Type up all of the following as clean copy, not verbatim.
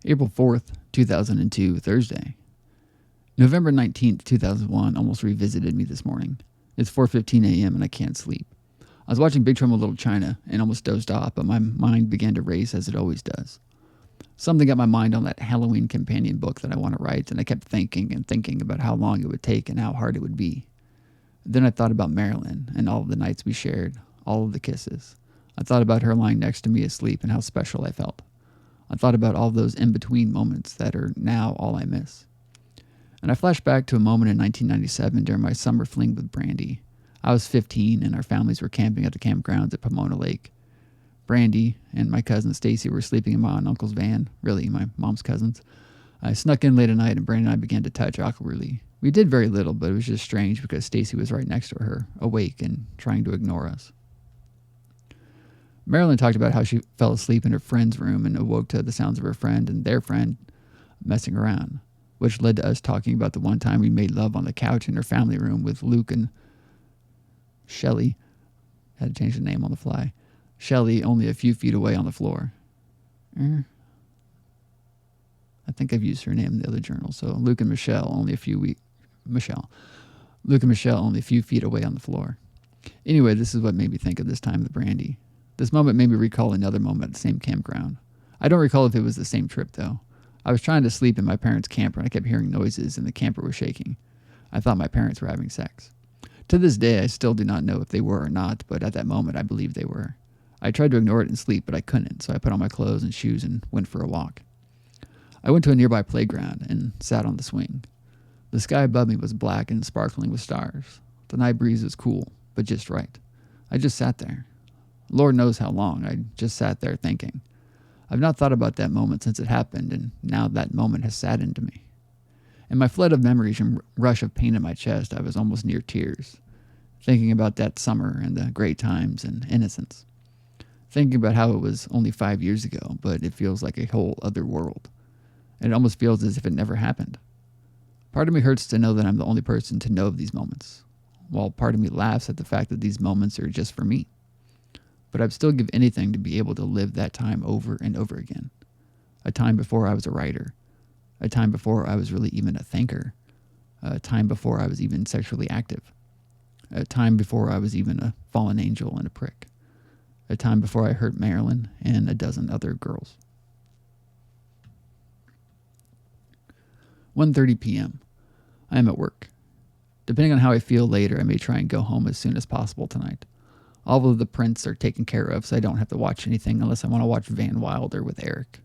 April 4th, 2002, Thursday. November 19th, 2001 almost revisited me this morning. It's 4:15 a.m. and I can't sleep. I was watching Big Trouble in Little China and almost dozed off, but my mind began to race as it always does. Something got my mind on that Halloween companion book that I want to write, and I kept thinking and thinking about how long it would take and how hard it would be. Then I thought about Marilyn and all of the nights we shared, all of the kisses. I thought about her lying next to me asleep and how special I felt. I thought about all those in-between moments that are now all I miss. And I flashed back to a moment in 1997 during my summer fling with Brandy. I was 15 and our families were camping at the campgrounds at Pomona Lake. Brandy and my cousin Stacy were sleeping in my aunt and uncle's van, really my mom's cousins. I snuck in late at night and Brandy and I began to touch awkwardly. We did very little, but it was just strange because Stacy was right next to her, awake and trying to ignore us. Marilyn talked about how she fell asleep in her friend's room and awoke to the sounds of her friend and their friend messing around, which led to us talking about the one time we made love on the couch in her family room with Luke and Shelley. Had to change the name on the fly. Shelley only a few feet away on the floor. I think I've used her name in the other journal. So Luke and Michelle only a few feet away on the floor. Anyway, this is what made me think of this time with Brandy. This moment made me recall another moment at the same campground. I don't recall if it was the same trip though. I was trying to sleep in my parents' camper and I kept hearing noises and the camper was shaking. I thought my parents were having sex. To this day, I still do not know if they were or not, but at that moment I believed they were. I tried to ignore it and sleep, but I couldn't, so I put on my clothes and shoes and went for a walk. I went to a nearby playground and sat on the swing. The sky above me was black and sparkling with stars. The night breeze was cool, but just right. I just sat there. Lord knows how long. I just sat there thinking. I've not thought about that moment since it happened, and now that moment has saddened me. In my flood of memories and rush of pain in my chest, I was almost near tears, thinking about that summer and the great times and innocence. Thinking about how it was only 5 years ago, but it feels like a whole other world. And it almost feels as if it never happened. Part of me hurts to know that I'm the only person to know of these moments, while part of me laughs at the fact that these moments are just for me. But I'd still give anything to be able to live that time over and over again. A time before I was a writer. A time before I was really even a thinker. A time before I was even sexually active. A time before I was even a fallen angel and a prick. A time before I hurt Marilyn and a dozen other girls. 1:30 p.m. I am at work. Depending on how I feel later, I may try and go home as soon as possible tonight. All of the prints are taken care of, so I don't have to watch anything unless I want to watch Van Wilder with Eric.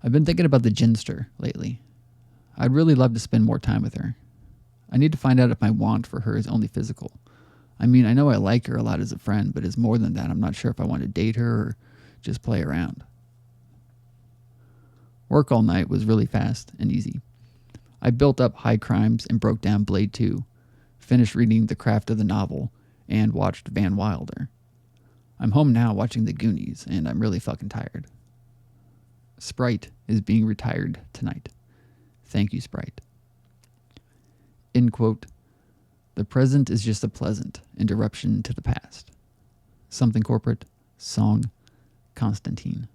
I've been thinking about the ginster lately. I'd really love to spend more time with her. I need to find out if my want for her is only physical. I mean, I know I like her a lot as a friend, but as more than that, I'm not sure if I want to date her or just play around. Work all night was really fast and easy. I built up High Crimes and broke down Blade 2, finished reading The Craft of the Novel, and watched Van Wilder. I'm home now watching The Goonies, and I'm really fucking tired. Sprite is being retired tonight. Thank you, Sprite. End quote. The present is just a pleasant interruption to the past. Something Corporate, Song, Constantine.